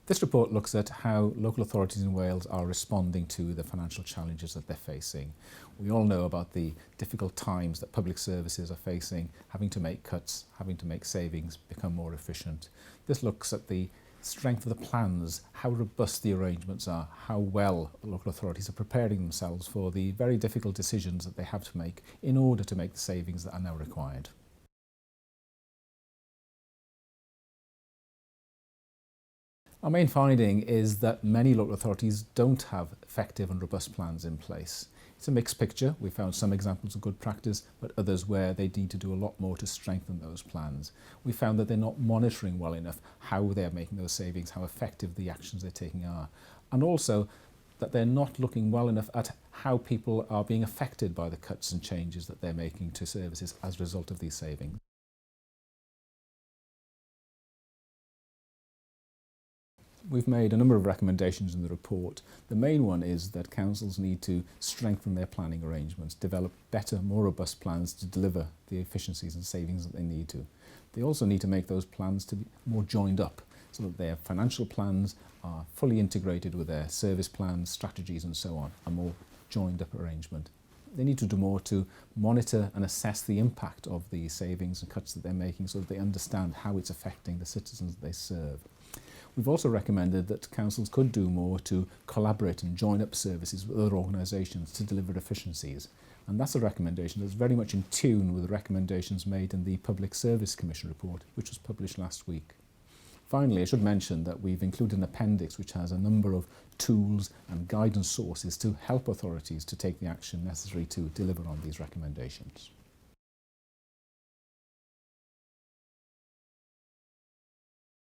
This report looks at how local authorities in Wales are responding to the financial challenges that they're facing. We all know about the difficult times that public services are facing, having to make cuts, having to make savings, become more efficient. This looks at the strength of the plans, how robust the arrangements are, how well local authorities are preparing themselves for the very difficult decisions that they have to make in order to make the savings that are now required. Our main finding is that many local authorities don't have effective and robust plans in place. It's a mixed picture. We found some examples of good practice, but others where they need to do a lot more to strengthen those plans. We found that they're not monitoring well enough how they're making those savings, how effective the actions they're taking are, and also that they're not looking well enough at how people are being affected by the cuts and changes that they're making to services as a result of these savings. We've made a number of recommendations in the report. The main one is that councils need to strengthen their planning arrangements, develop better, more robust plans to deliver the efficiencies and savings that they need to. They also need to make those plans to be more joined up so that their financial plans are fully integrated with their service plans, strategies and so on, a more joined up arrangement. They need to do more to monitor and assess the impact of the savings and cuts that they're making so that they understand how it's affecting the citizens that they serve. We've also recommended that councils could do more to collaborate and join up services with other organisations to deliver efficiencies. And that's a recommendation that's very much in tune with the recommendations made in the Public Service Commission report, which was published last week. Finally, I should mention that we've included an appendix which has a number of tools and guidance sources to help authorities to take the action necessary to deliver on these recommendations.